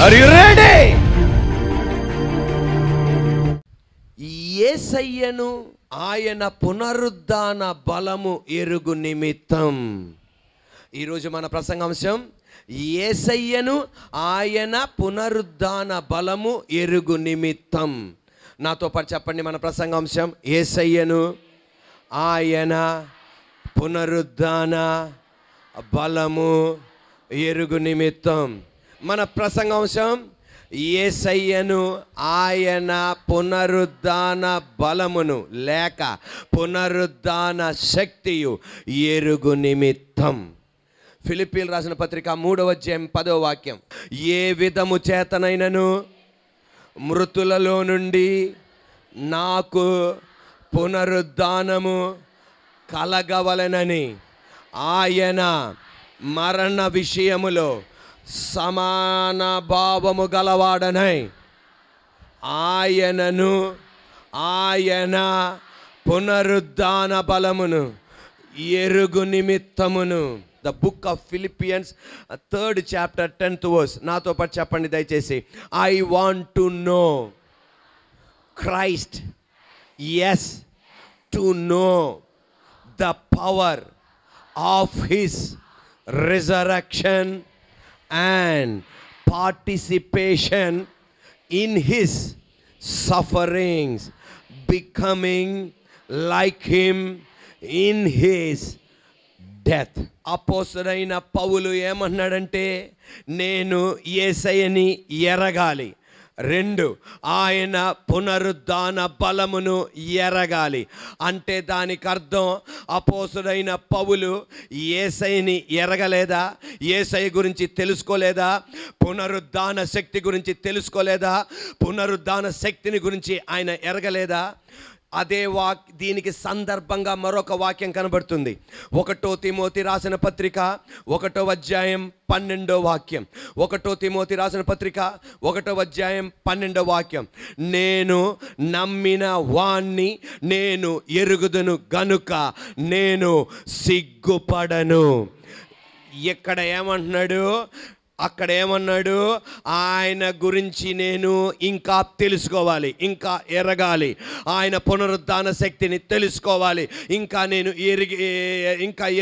Are you ready? యేసయ్యను ఆయన పునరుద్ధాన బలము ఎరుగు నిమిత్తం. ఈరోజు మన ప్రసంగాంశం యేసయ్యను ఆయన పునరుద్ధాన బలము ఎరుగు నిమిత్తం. నాతో పాటు చెప్పండి మన ప్రసంగాంశం, యేసయ్యను ఆయన పునరుద్ధాన బలము ఎరుగు నిమిత్తం. మన ప్రసంగాంశం యేసయ్యను ఆయన పునరుద్ధాన బలమును లేక పునరుద్ధాన శక్తియు ఎరుగు నిమిత్తం. ఫిలిప్పీలు రాసిన పత్రిక 3వ అధ్యాయం 10వ వాక్యం, ఏ విధము చేతనైనను మృతులలో నుండి నాకు పునరుద్ధానము కలగవలెనని ఆయన మరణ విషయములో సమాన భావము గలవాడనై ఆయనను ఆయన పునరుద్ధాన బలమును ఎరుగు నిమిత్తమును. The book of Philippians 3rd chapter 10th verse. నాతో పాటు చెప్పండి దయచేసి. I want to know Christ, as to know the power of his resurrection and participation in his sufferings, becoming like him in his death. అపోస్తలుడైన పౌలు ఏమన్నాడంటే, నేను యేసయ్యని ఎరగాలి. 2, ఆయన పునరుద్ధాన బలమును ఎరగాలి. అంటే దానికి అర్థం అపోస్తలుడైన పౌలు యేసయ్యని ఎరగలేదా? యేసయ్య గురించి తెలుసుకోలేదా? పునరుద్ధాన శక్తి గురించి తెలుసుకోలేదా? పునరుద్ధాన శక్తిని గురించి ఆయన ఎరగలేదా? అదే దీనికి సందర్భంగా మరొక వాక్యం కనబడుతుంది. 1 తిమోతి రాసిన పత్రిక 1వ అధ్యాయం 12వ వాక్యం. 1 తిమోతి రాసిన పత్రిక 1వ అధ్యాయం 12వ వాక్యం, నేను నమ్మిన వాణ్ణి నేను ఎరుగుదును గనుక నేను సిగ్గుపడను. ఇక్కడ ఏమంటున్నాడు? అక్కడ ఏమన్నాడు? ఆయన గురించి నేను ఇంకా తెలుసుకోవాలి, ఇంకా ఎరగాలి, ఆయన పునరుద్ధాన శక్తిని తెలుసుకోవాలి, ఇంకా నేను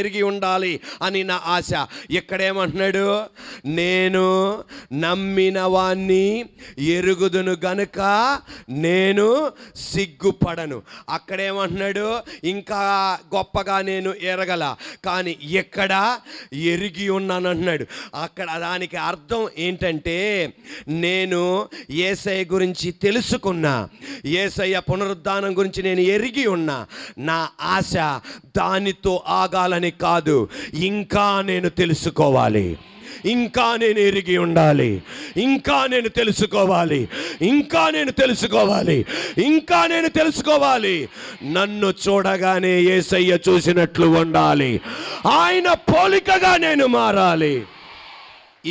ఎరిగి ఉండాలి అని నా ఆశ. ఇక్కడేమంటున్నాడు? నేను నమ్మిన వాణ్ణి ఎరుగుదును గనుక నేను సిగ్గుపడను. అక్కడేమంటున్నాడు? ఇంకా గొప్పగా నేను ఎరగల, కానీ ఎక్కడ ఎరిగి ఉన్నాను అంటున్నాడు. అక్కడ దానికి అర్థం ఏంటంటే, నేను యేసయ్య గురించి తెలుసుకున్నా, యేసయ్య పునరుద్ధానం గురించి నేను ఎరిగి ఉన్నా. నా ఆశ దానితో ఆగాలని కాదు, ఇంకా నేను తెలుసుకోవాలి, ఇంకా నేను ఎరిగి ఉండాలి, ఇంకా నేను తెలుసుకోవాలి, ఇంకా నేను తెలుసుకోవాలి, ఇంకా నేను తెలుసుకోవాలి. నన్ను చూడగానే యేసయ్య చూసినట్లు ఉండాలి, ఆయన పోలికగా నేను మారాలి.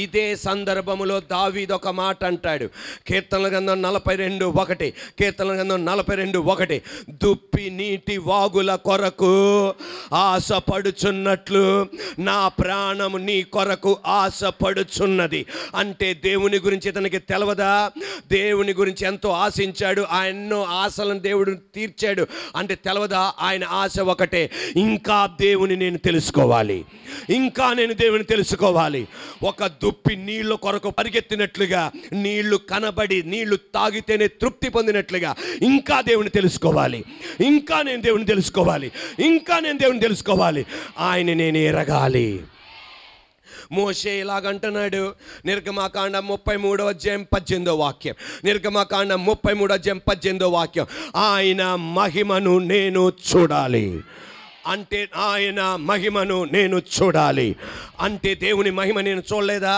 ఇదే సందర్భములో దావీదు ఒక మాట అంటాడు. కీర్తనల గ్రంథం 42:1, కీర్తనల గ్రంథం 42:1, దుప్పి నీటి వాగుల కొరకు ఆశపడుచున్నట్లు నా ప్రాణము నీ కొరకు ఆశపడుచున్నది. అంటే దేవుని గురించి ఇతనికి తెలవదా? దేవుని గురించి ఎంతో ఆశించాడు, ఎన్నో ఆశలను దేవుడు తీర్చాడు. అంటే తెలవదా? ఆయన ఆశ ఒకటే, ఇంకా దేవుని నేను తెలుసుకోవాలి, ఇంకా నేను దేవుని తెలుసుకోవాలి. ఒక దుప్పి నీళ్ళ కొరకు పరిగెత్తినట్లుగా, నీళ్లు కనబడి నీళ్లు తాగితేనే తృప్తి పొందినట్లుగా ఇంకా దేవుని తెలుసుకోవాలి, ఇంకా నేను దేవుని తెలుసుకోవాలి, ఇంకా నేను దేవుని తెలుసుకోవాలి. ఆయన నేను ఎరగాలి. మోషే ఇలాగంటున్నాడు. నిర్గమాకాండం 33వ అధ్యాయం 18వ వాక్యం. నిర్గమాకాండం 33వ అధ్యాయం 18వ వాక్యం, ఆయన మహిమను నేను చూడాలి. అంటే ఆయన మహిమను నేను చూడాలి. అంటే దేవుని మహిమ నేను చూడలేదా?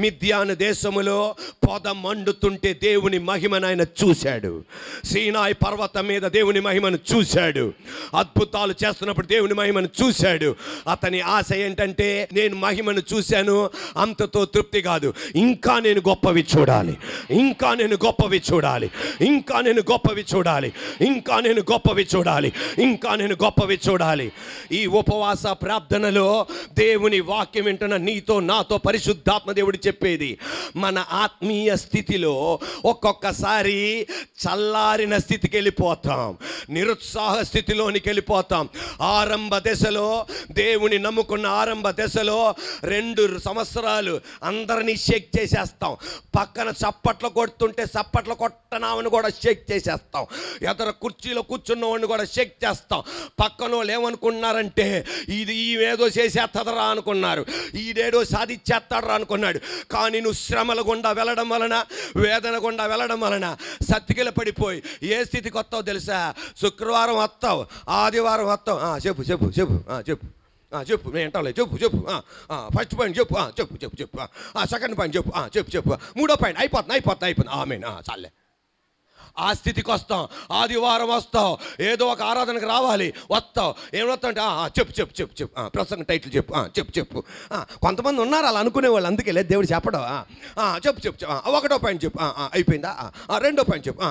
మిద్యాను దేశములో పొద మండుతుంటే దేవుని మహిమను ఆయన చూశాడు. సీనాయి పర్వతం మీద దేవుని మహిమను చూశాడు. అద్భుతాలు చేస్తున్నప్పుడు దేవుని మహిమను చూశాడు. అతని ఆశ ఏంటంటే, నేను మహిమను చూశాను, అంతతో తృప్తి కాదు, ఇంకా నేను గొప్పవి చూడాలి, ఇంకా నేను గొప్పవి చూడాలి, ఇంకా నేను గొప్పవి చూడాలి, ఇంకా నేను గొప్పవి చూడాలి, ఇంకా నేను గొప్పవి చూడాలి. ఉండాలి. ఈ ఉపవాస ప్రార్థనలో దేవుని వాక్యం వింటున్న నీతో నాతో పరిశుద్ధాత్మ దేవుడు చెప్పేది, మన ఆత్మీయ స్థితిలో ఒక్కొక్కసారి చల్లారిన స్థితికి వెళ్ళిపోతాం, నిరుత్సాహ స్థితిలోనికి వెళ్ళిపోతాం. ఆరంభ దశలో, దేవుని నమ్ముకున్న ఆరంభ దశలో 2 సంవత్సరాలు అందరినీ షేక్ చేసేస్తాం. పక్కన చప్పట్లు కొడుతుంటే చప్పట్లు కొట్టనామని కూడా షేక్ చేసేస్తాం. ఎదర కుర్చీలో కూర్చున్న వాడిని కూడా షేక్ చేస్తాం. పక్కన వాళ్ళు ఏమనుకున్నారంటే, ఇది ఈమెదో చేసేస్తుందరా అనుకున్నారు, ఈడేడో సాధించేస్తాడరా అనుకున్నాడు. కానీ నువ్వు శ్రమల గుండా వెళ్ళడం వలన, వేదన గుండా వెళ్ళడం వలన సత్తికిల పడిపోయి ఏ స్థితికి వస్తావు తెలుసా? శుక్రవారం వస్తావు, ఆదివారం వస్తావు. చెప్పు చెప్పు చెప్పు చెప్పు చెప్పు, నేను ఎంటాలే, చెప్పు చెప్పు. ఫస్ట్ పాయింట్ చెప్పు, చెప్పు చెప్పు చెప్పు. సెకండ్ పాయింట్ చెప్పు, చెప్పు చెప్పు. మూడో పాయింట్ అయిపోతుంది. ఆమేన్, చాలే. ఆ స్థితికి వస్తాం. ఆదివారం వస్తావు, ఏదో ఒక ఆరాధనకు రావాలి, వస్తావు. ఏమవుతావు అంటే చెప్పు చెప్పు చెప్పు చెప్పు, ప్రసంగ టైటిల్ చెప్పు, చెప్పు చెప్పు. కొంతమంది ఉన్నారు అలా అనుకునేవాళ్ళు, అందుకే లేదు దేవుడు చెప్పడం. చెప్పు చెప్పు చెప్పు. ఒకటో పాయింట్ చెప్పు, అయిపోయిందా? రెండో పాయింట్ చెప్పు,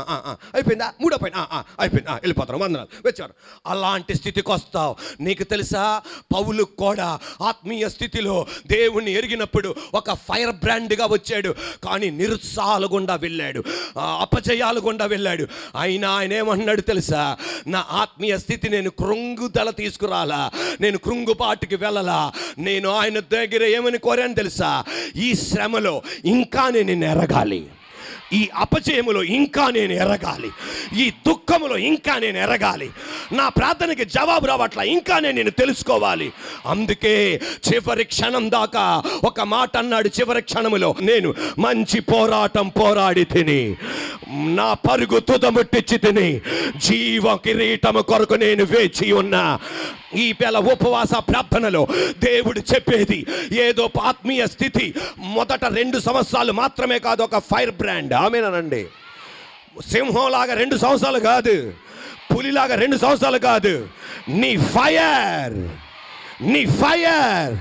అయిపోయిందా? మూడో పాయింట్ అయిపోయిందా? వెళ్ళిపోతాను, వందనాలు, వచ్చారు. అలాంటి స్థితికి వస్తావు. నీకు తెలుసా, పౌలు కూడా ఆత్మీయ స్థితిలో దేవుణ్ణి ఎరిగినప్పుడు ఒక ఫైర్ బ్రాండ్గా వచ్చాడు. కానీ నిరుత్సాహాలు గుండా వెళ్ళాడు, అపజయాలు గుండా వెళ్ళాడు. అయినా ఆయన ఏమన్నాడు తెలుసా? నా ఆత్మీయ స్థితి నేను కృంగుదల తీసుకురాలా, నేను కృంగుబాటుకి వెళ్ళలా. నేను ఆయన దగ్గర ఏమని కోరాను తెలుసా? ఈ శ్రమలో ఇంకా నేను ఎరగాలి, ఈ అపజయములో ఇంకా నేను ఎరగాలి, ఈ దుఃఖములో ఇంకా నేను ఎరగాలి, నా ప్రార్థనకి జవాబు రావట్లా, ఇంకా నేను తెలుసుకోవాలి. అందుకే చివరి క్షణం దాకా ఒక మాట అన్నాడు. చివరి క్షణములో, నేను మంచి పోరాటం పోరాడి తిని, నా పరుగు తుదముట్టించి తిని, జీవ కిరీటము కొరకు నేను వేచి ఉన్నా. ఈ వేళ ఉపవాస ప్రార్థనలో దేవుడు చెప్పేది ఏదో ఆత్మీయ స్థితి మొదట 2 సంవత్సరాలు మాత్రమే కాదు, ఒక ఫైర్ బ్రాండ్. ఆమేనండి. సింహంలాగా 2 సంవత్సరాలు కాదు, పులిలాగా 2 సంవత్సరాలు కాదు. నీ ఫైర్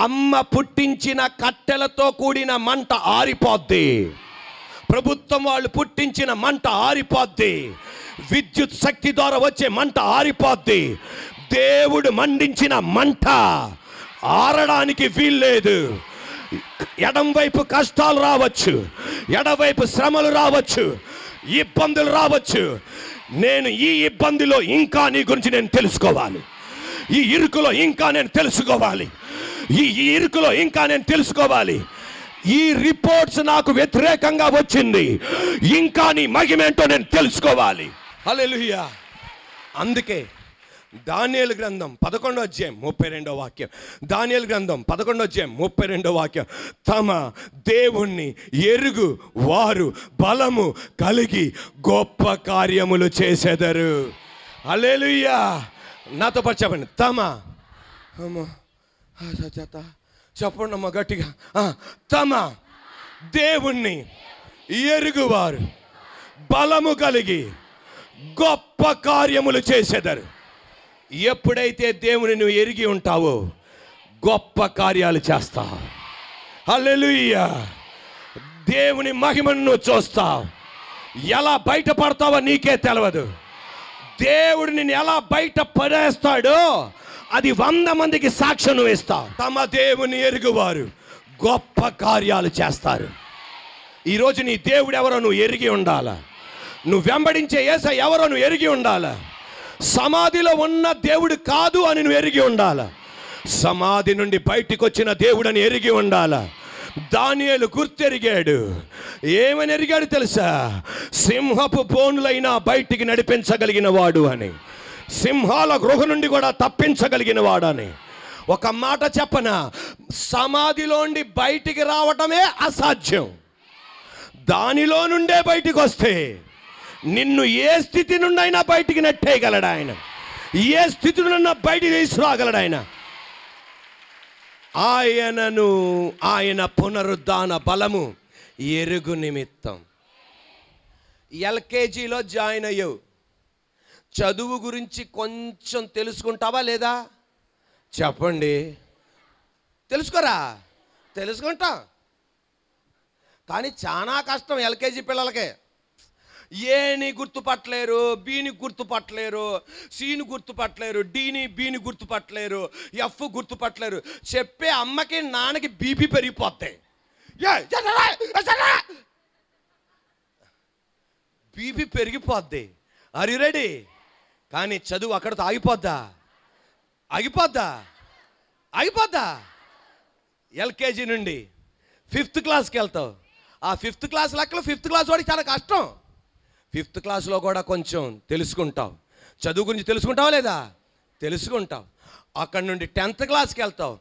అమ్మ పుట్టించిన కట్టెలతో కూడిన మంట ఆరిపోద్ది. ప్రభుత్వం వాళ్ళు పుట్టించిన మంట ఆరిపోద్ది. విద్యుత్ శక్తి ద్వారా వచ్చే మంట ఆరిపోద్ది. దేవుడు మండించిన మంట ఆరడానికి వీల్లేదు. ఎడం వైపు కష్టాలు రావచ్చు, ఎడవైపు శ్రమలు రావచ్చు, ఇబ్బందులు రావచ్చు. నేను ఈ ఇబ్బందిలో ఇంకా నీ గురించి నేను తెలుసుకోవాలి, ఈ ఇరుకులో ఇంకా నేను తెలుసుకోవాలి, ఈ ఇరుకులో ఇంకా నేను తెలుసుకోవాలి. ఈ రిపోర్ట్స్ నాకు వ్యతిరేకంగా వచ్చింది, ఇంకా నీ మహిమేంటో నేను తెలుసుకోవాలి. హల్లెలూయా. అందుకే దానియేలు గ్రంథం 11వ అధ్యాయం 32వ వాక్యం, దానియేలు గ్రంథం 11వ అధ్యాయం 32వ వాక్యం, తమ దేవుణ్ణి ఎరుగు వారు బలము కలిగి గొప్ప కార్యములు చేసెదరు. హల్లెలూయా. నాతో పాటు చెప్పండి, చెప్పండి అమ్మ గట్టిగా. తమ దేవుణ్ణి ఎరుగువారు బలము కలిగి గొప్ప కార్యములు చేసెదరు. ఎప్పుడైతే దేవుని నువ్వు ఎరిగి ఉంటావో గొప్ప కార్యాలు చేస్తావు. హల్లెలూయా. దేవుని మహిమను నువ్వు చూస్తావు. ఎలా బయటపడతావో నీకే తెలియదు. దేవుడు నిన్ను ఎలా బయట పడేస్తాడో అది 100 మందికి సాక్ష్యం నువ్వు ఇస్తావు. తమ దేవుని ఎరుగువారు గొప్ప కార్యాలు చేస్తారు. ఈరోజు నీ దేవుడు ఎవరో నువ్వు ఎరిగి ఉండాలా. నువ్వు వెంబడించే యేసయ్య ఎవరో నువ్వు ఎరిగి ఉండాలా. సమాధిలో ఉన్న దేవుడు కాదు అని నువ్వు ఎరిగి ఉండాలా. సమాధి నుండి బయటికి వచ్చిన దేవుడు అని ఎరిగి ఉండాలా. దానియేలు గుర్తెరిగాడు. ఏమని ఎరిగాడు తెలుసా? సింహపు బోనులైనా బయటికి నడిపించగలిగిన వాడు అని, సింహాల గృహ నుండి కూడా తప్పించగలిగిన వాడని. ఒక మాట చెప్పనా, సమాధిలోండి బయటికి రావటమే అసాధ్యం. దానిలో నుండే బయటికి వస్తే నిన్ను ఏ స్థితి నుండి అయినా బయటికి నెట్టేయగలడు ఆయన. ఏ స్థితి నుండి బయటికి తీసుకురాగలడు ఆయన. ఆయన పునరుద్ధాన బలము ఎరుగు నిమిత్తం. ఎల్కేజీలో జాయిన్ అయ్యావు, చదువు గురించి కొంచెం తెలుసుకుంటావా లేదా? చెప్పండి. తెలుసుకోరా? తెలుసుకుంటా, కానీ చాలా కష్టం ఎల్కేజీ పిల్లలకే. ఏని గుర్తుపట్టలేరు, బిని గుర్తుపట్టలేరు, సిని గుర్తుపట్టలేరు, డిని బిని గుర్తుపట్టలేరు, ఎఫ్ గుర్తుపట్టలేరు. చెప్పే అమ్మకి నాన్నకి బీపీ పెరిగిపోతాయి. బీపీ పెరిగిపోద్ది. Are you ready? కానీ చదువు అక్కడితో ఆగిపోద్దా? ఆగిపోద్దా? ఆగిపోద్దా? ఎల్కేజీ నుండి 5th క్లాస్కి వెళ్తావు. ఆ 5th క్లాస్ లెక్కలు 5th క్లాస్ వాడికి చాలా కష్టం. 5th క్లాస్లో కూడా కొంచెం తెలుసుకుంటావు. చదువు గురించి తెలుసుకుంటావా లేదా? తెలుసుకుంటావు. అక్కడి నుండి 10th క్లాస్కి వెళ్తావు.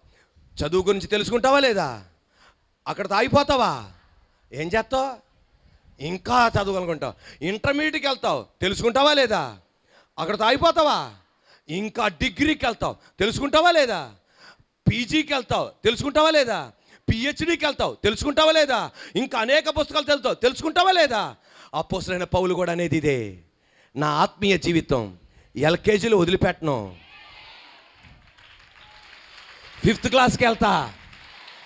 చదువు గురించి తెలుసుకుంటావా లేదా? అక్కడితో ఆగిపోతావా? ఏం చేస్తావు? ఇంకా చదువుకుంటావు. ఇంటర్మీడియట్కి వెళ్తావు. తెలుసుకుంటావా లేదా? అక్కడితో ఆగిపోతావా? ఇంకా డిగ్రీకి వెళ్తావు. తెలుసుకుంటావా లేదా? పీజీకి వెళ్తావు. తెలుసుకుంటావా లేదా? పిహెచ్డీకి వెళ్తావు. తెలుసుకుంటావా లేదా? ఇంకా అనేక పుస్తకాలు చదువుతావు. తెలుసుకుంటావా లేదా? అపోస్తలుడైన పౌలు కూడా అనేది ఇదే, నా ఆత్మీయ జీవితం ఎల్కేజీలో వదిలిపెట్టను. 5th క్లాస్కి వెళ్తా,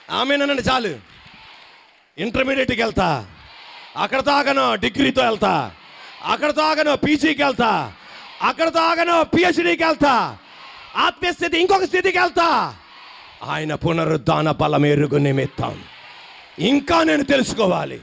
ఆమెనండి చాలు. ఇంటర్మీడియట్కి వెళ్తా, అక్కడ తాగను. డిగ్రీతో వెళ్తా, అక్కడ తాగను. పీజీకి వెళ్తా, అక్కడ తాగను. పిహెచ్డీకి వెళ్తా. ఆత్మీయ స్థితి ఇంకొక స్థితికి వెళ్తా. ఆయన పునరుద్ధాన బలం ఎరుగు నిమిత్తం ఇంకా నేను తెలుసుకోవాలి.